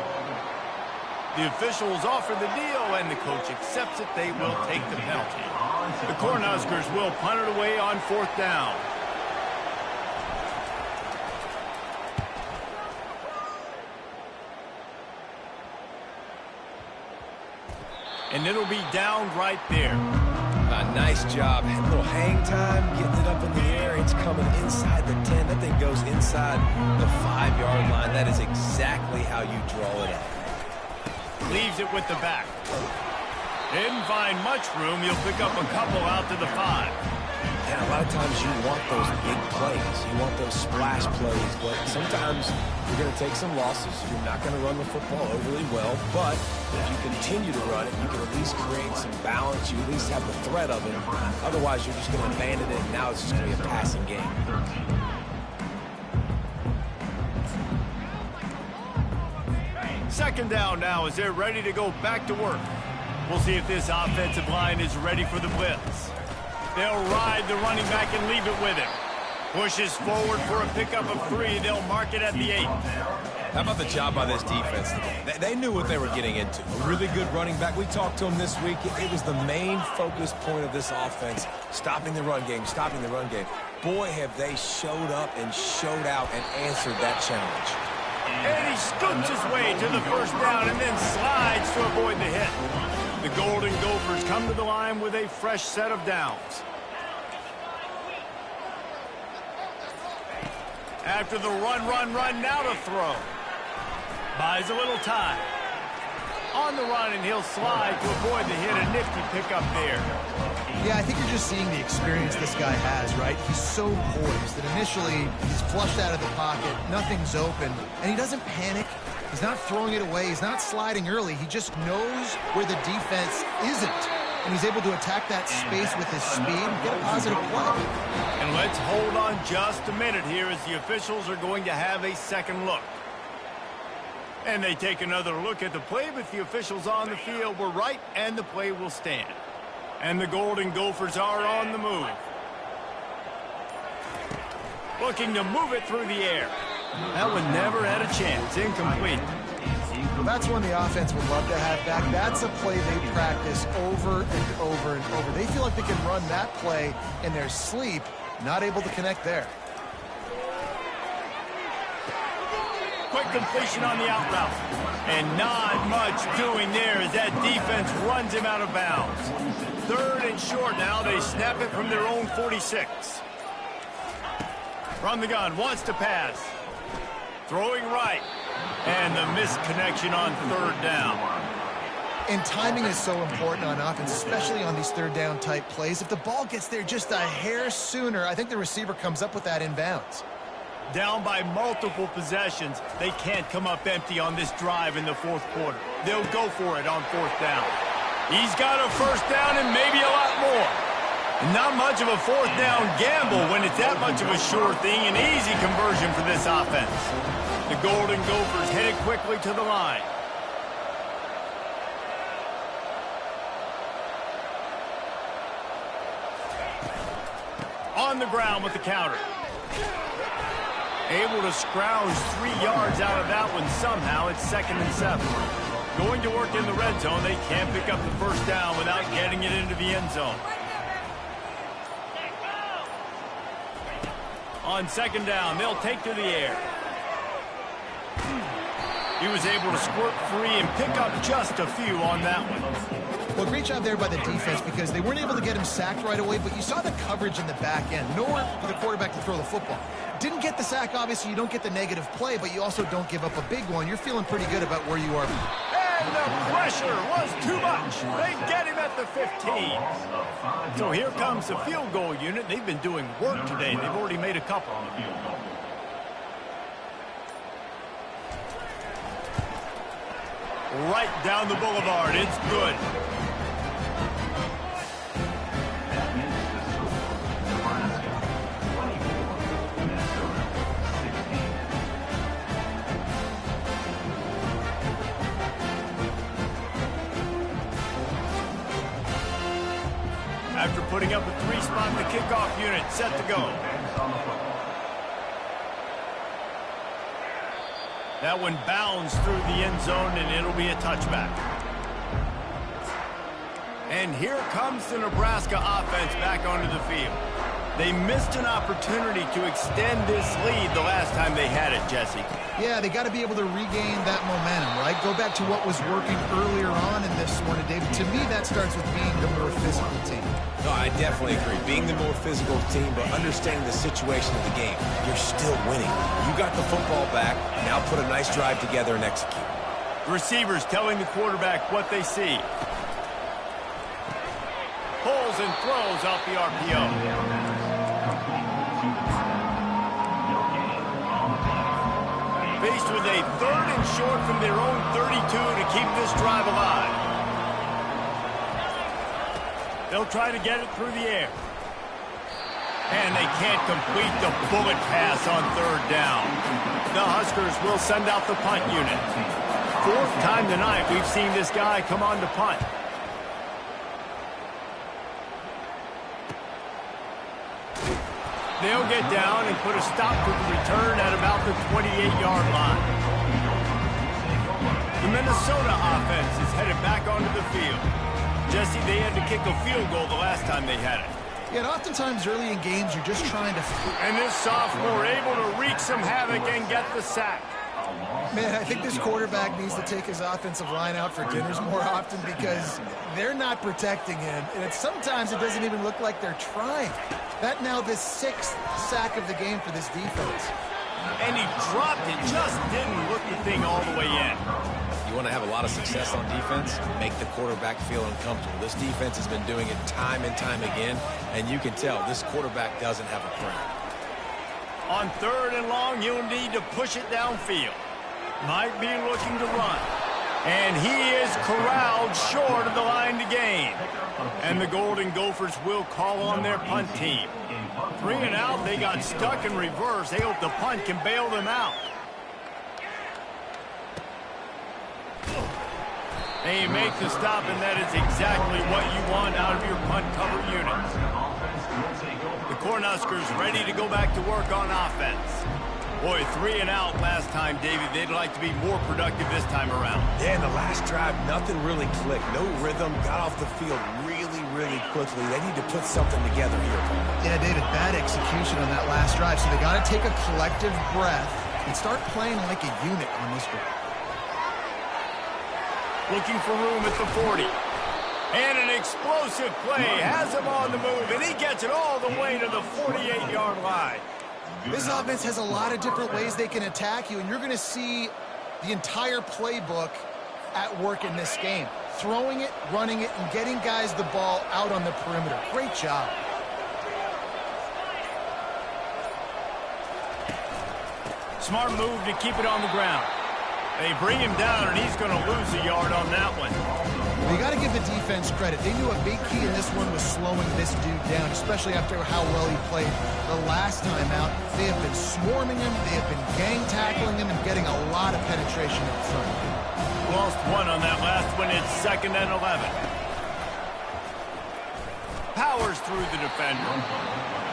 The officials offer the deal, and the coach accepts it. They will take the penalty. The Cornhuskers will punt it away on 4th down. And it'll be down right there. Nice job. A little hang time, getting it up in the air. It's coming inside the 10. That thing goes inside the 5-yard line. That is exactly how you draw it up. Leaves it with the back. Didn't find much room. He'll pick up a couple out to the 5. And a lot of times you want those big plays. You want those splash plays. But sometimes you're going to take some losses. You're not going to run the football overly well. But if you continue to run it, you can at least create some balance. You at least have the threat of it. Otherwise, you're just going to abandon it. And now it's just going to be a passing game. 2nd down now as they're ready to go back to work. We'll see if this offensive line is ready for the blitz. They'll ride the running back and leave it with him. Pushes forward for a pickup of 3. They'll mark it at the 8. How about the job by this defense today? They knew what they were getting into. A really good running back. We talked to him this week. It was the main focus point of this offense, stopping the run game, stopping the run game. Boy, have they showed up and showed out and answered that challenge. And he scoots his way to the 1st down and then slides to avoid the hit. The Golden Gophers come to the line with a fresh set of downs. After the run, now to throw. Buys a little time. On the run, and he'll slide to avoid the hit. A nifty pickup there. Yeah, I think you're just seeing the experience this guy has, right? He's so poised that initially he's flushed out of the pocket, nothing's open, and he doesn't panic. He's not throwing it away. He's not sliding early. He just knows where the defense isn't, and he's able to attack that space with his speed and get a positive play. And let's hold on just a minute here as the officials are going to have a second look. And they take another look at the play, but the officials on the field were right, and the play will stand. And the Golden Gophers are on the move. Looking to move it through the air. That one never had a chance. Incomplete. That's one the offense would love to have back. That's a play they practice over and over and over. They feel like they can run that play in their sleep. Not able to connect there. Quick completion on the out route. And not much doing there as that defense runs him out of bounds. 3rd and short now. They snap it from their own 46. From the gun, wants to pass. Throwing right. And the missed connection on 3rd down. And timing is so important on offense, especially on these 3rd down type plays. If the ball gets there just a hair sooner, I think the receiver comes up with that inbounds. Down by multiple possessions, they can't come up empty on this drive in the 4th quarter. They'll go for it on 4th down. He's got a 1st down and maybe a lot more. Not much of a 4th down gamble when it's that much of a sure thing. An easy conversion for this offense. The Golden Gophers headed quickly to the line. On the ground with the counter. Able to scrounge 3 yards out of that one somehow. It's 2nd and 7. Going to work in the red zone. They can't pick up the 1st down without getting it into the end zone. On 2nd down, they'll take to the air. He was able to squirt free and pick up just a few on that one. Well, great job there by the defense because they weren't able to get him sacked right away, but you saw the coverage in the back end. Nowhere for the quarterback to throw the football. Didn't get the sack, obviously. You don't get the negative play, but you also don't give up a big one. You're feeling pretty good about where you are. And the pressure was too much. They get him at the 15. So here comes the field goal unit. They've been doing work today. They've already made a couple. Right down the boulevard. It's good. After putting up a 3-spot, the kickoff unit set to go. That one bounds through the end zone, and it'll be a touchback. And here comes the Nebraska offense back onto the field. They missed an opportunity to extend this lead the last time they had it, Jesse. Yeah, they got to be able to regain that momentum, right? Go back to what was working earlier on in this one, David. To me, that starts with being the more physical team. No, I definitely agree. Being the more physical team, but understanding the situation of the game. You're still winning. You got the football back. Now put a nice drive together and execute. Receivers telling the quarterback what they see. Pulls and throws off the RPO. Faced with a 3rd and short from their own 32 to keep this drive alive. They'll try to get it through the air. And they can't complete the bullet pass on 3rd down. The Huskers will send out the punt unit. 4th time tonight we've seen this guy come on to punt. They'll get down and put a stop to the return at about the 28-yard line. The Minnesota offense is headed back onto the field. Jesse, they had to kick a field goal the last time they had it. Yeah, and oftentimes early in games, you're just trying to... And this sophomore able to wreak some havoc and get the sack. Man, I think this quarterback needs to take his offensive line out for dinners more often because they're not protecting him. And sometimes it doesn't even look like they're trying. That now the 6th sack of the game for this defense. and he dropped it. Just didn't look the thing all the way in. You want to have a lot of success on defense, make the quarterback feel uncomfortable. This defense has been doing it time and time again, and you can tell this quarterback doesn't have a prayer. On 3rd and long, you'll need to push it downfield. Might be looking to run. And he is corralled short of the line to gain. And the Golden Gophers will call on their punt team. 3 and out, they got stuck in reverse. They hope the punt can bail them out. And you make the stop, and that is exactly what you want out of your punt cover units. The Cornhuskers ready to go back to work on offense. Boy, 3 and out last time, David. They'd like to be more productive this time around. Yeah, in the last drive, nothing really clicked. No rhythm, got off the field really, really quickly. They need to put something together here, Paul. Yeah, David, bad execution on that last drive, so they got to take a collective breath and start playing like a unit on this one. Looking for room at the 40. And an explosive play has him on the move, and he gets it all the way to the 48-yard line. This offense has a lot of different ways they can attack you, and you're going to see the entire playbook at work in this game. Throwing it, running it, and getting guys the ball out on the perimeter. Great job. Smart move to keep it on the ground. They bring him down, and he's going to lose a yard on that one. Well, you got to give the defense credit. They knew a big key in this one was slowing this dude down, especially after how well he played the last time out. They have been swarming him. They have been gang tackling him and getting a lot of penetration up front. Lost one on that last one. It's 2nd and 11. Powers through the defender.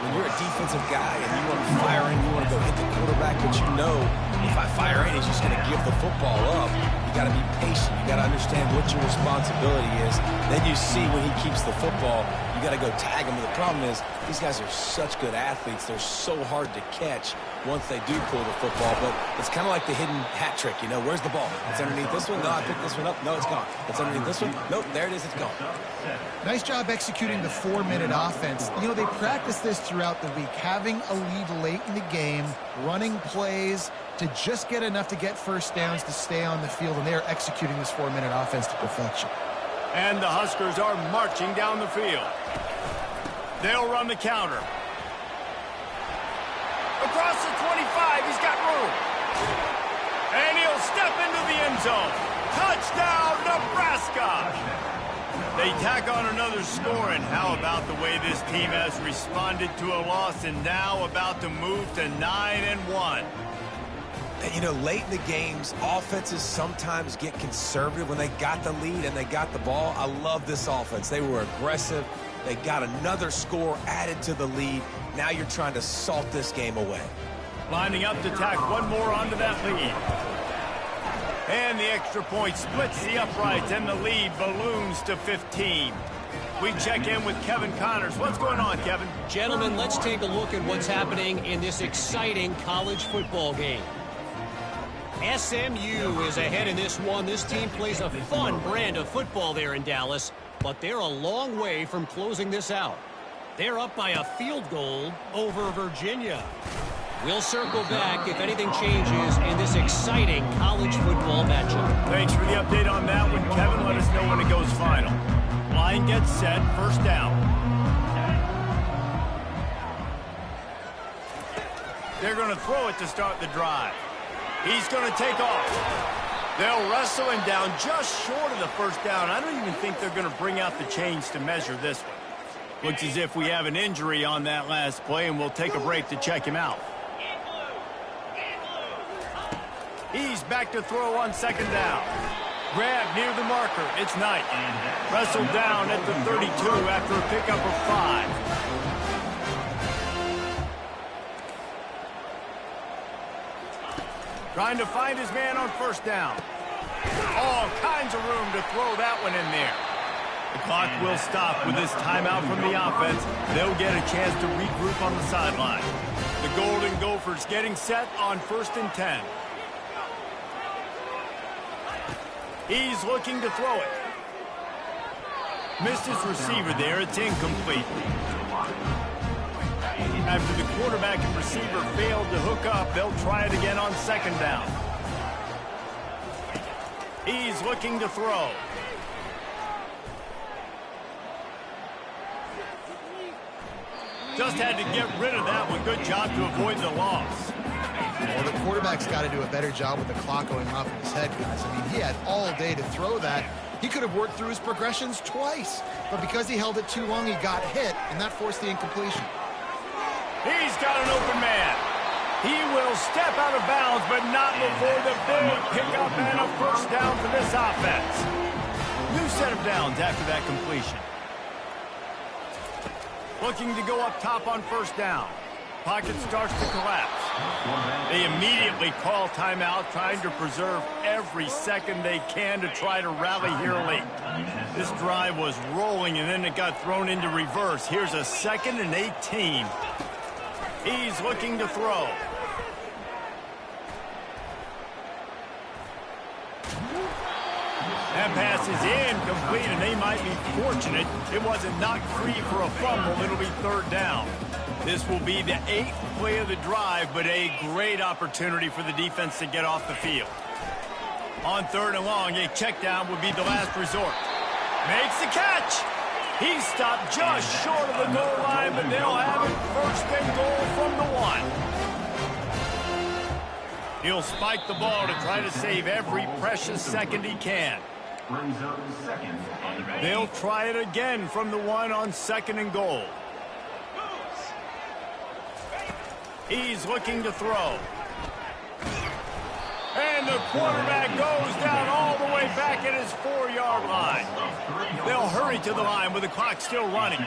When you're a defensive guy and you want to fire in, you want to go hit the quarterback, but you know if I fire in, he's just going to give the football up. You got to be patient. You got to understand what your responsibility is. Then you see when he keeps the football, you got to go tag him. The problem is these guys are such good athletes. They're so hard to catch once they do pull the football. But it's kind of like the hidden hat trick. You know, where's the ball? It's underneath this one. No, I picked this one up. No, it's gone. It's underneath this one. Nope, there it is. It's gone. Nice job executing the 4-minute offense. You know, they practice this throughout the week, having a lead late in the game, running plays to just get enough to get first downs to stay on the field, and they are executing this 4-minute offense to perfection. And the Huskers are marching down the field. They'll run the counter. Across the 25, he's got room. And he'll step into the end zone. Touchdown, Nebraska! They tack on another score, and how about the way this team has responded to a loss and now about to move to 9-1. And, you know, late in the games, offenses sometimes get conservative when they got the lead and they got the ball. I love this offense. They were aggressive. They got another score added to the lead. Now you're trying to salt this game away. Lining up to tack one more onto that lead. And the extra point splits the uprights, and the lead balloons to 15. We check in with Kevin Connors. What's going on, Kevin? Gentlemen, let's take a look at what's happening in this exciting college football game. SMU is ahead in this one. This team plays a fun brand of football there in Dallas, but they're a long way from closing this out. They're up by a field goal over Virginia. We'll circle back if anything changes in this exciting college football matchup. Thanks for the update on that one, Kevin. Let us know when it goes final. Line gets set, first down. They're going to throw it to start the drive. He's going to take off. They'll wrestle him down just short of the first down. I don't even think they're going to bring out the chains to measure this one. Looks as if we have an injury on that last play, and we'll take a break to check him out. He's back to throw on second down. Grab near the marker. It's Knight. Wrestled down at the 32 after a pickup of 5. Trying to find his man on first down. All kinds of room to throw that one in there. The clock will stop with this timeout from the offense. They'll get a chance to regroup on the sideline. The Golden Gophers getting set on 1st and 10. He's looking to throw it. Missed his receiver there. It's incomplete. After the quarterback and receiver failed to hook up, they'll try it again on second down. He's looking to throw. Just had to get rid of that one. Good job to avoid the loss. Well, the quarterback's got to do a better job with the clock going off in his head, guys. I mean, he had all day to throw that. He could have worked through his progressions twice. But because he held it too long, he got hit, and that forced the incompletion. He's got an open man. He will step out of bounds, but not before the big pickup and a first down for this offense. New set of downs after that completion. Looking to go up top on first down. Pocket starts to collapse. They immediately call timeout, trying to preserve every second they can to try to rally here late. This drive was rolling, and then it got thrown into reverse. Here's a 2nd and 18. He's looking to throw. That pass is incomplete, and they might be fortunate it wasn't knocked free for a fumble. It'll be third down. This will be the 8th play of the drive, but a great opportunity for the defense to get off the field. On third and long, a check down would be the last resort. Makes the catch. He stopped just short of the goal line, but they'll have it first and goal from the 1. He'll spike the ball to try to save every precious second he can. Brings up second and 8. They'll try it again from the 1 on 2nd and goal. He's looking to throw. And the quarterback goes down all the way back at his 4-yard line. They'll hurry to the line with the clock still running.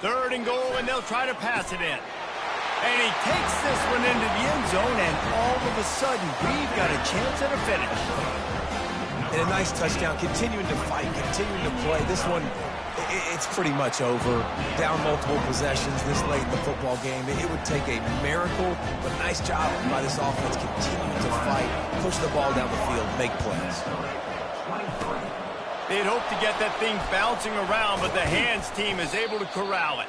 Third and goal, and they'll try to pass it in. And he takes this one into the end zone, and all of a sudden, we've got a chance at a finish. And a nice touchdown, continuing to fight, continuing to play. This one, it's pretty much over. Down multiple possessions this late in the football game. It would take a miracle, but nice job by this offense continuing to fight, push the ball down the field, make plays. They'd hope to get that thing bouncing around, but the hands team is able to corral it.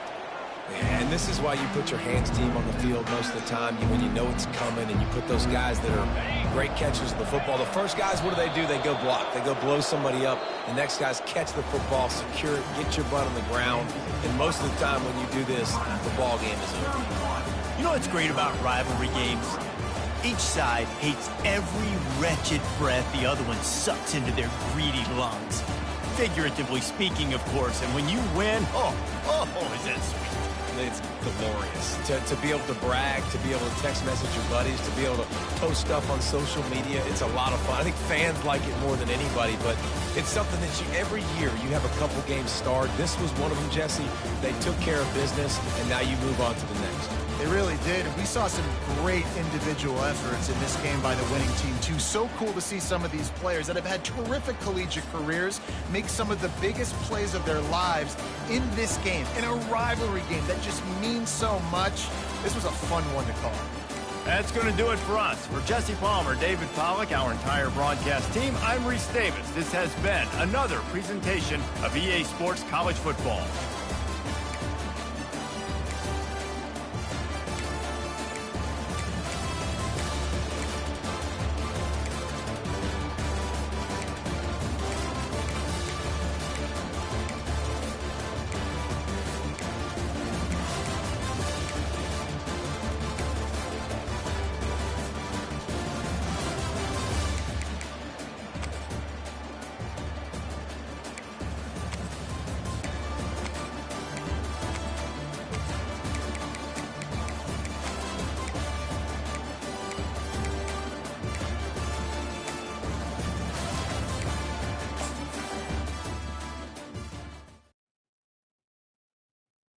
And this is why you put your hands team on the field most of the time, when you know it's coming, and you put those guys that are great catchers of the football. The first guys, what do? They go block. They go blow somebody up. The next guys catch the football, secure it, get your butt on the ground. And most of the time when you do this, the ball game is over. You know what's great about rivalry games? Each side hates every wretched breath the other one sucks into their greedy lungs. Figuratively speaking, of course. And when you win, oh, is that sweet. It's glorious to be able to brag, to be able to text message your buddies, to be able to post stuff on social media. It's a lot of fun. I think fans like it more than anybody, but it's something that every year you have a couple games start. This was one of them, Jesse. They took care of business, and now you move on to the next. They really did. We saw some great individual efforts in this game by the winning team, too. So cool to see some of these players that have had terrific collegiate careers make some of the biggest plays of their lives in this game, in a rivalry game that just means so much. This was a fun one to call. That's going to do it for us. For Jesse Palmer, David Pollack, our entire broadcast team, I'm Reese Davis. This has been another presentation of EA Sports College Football.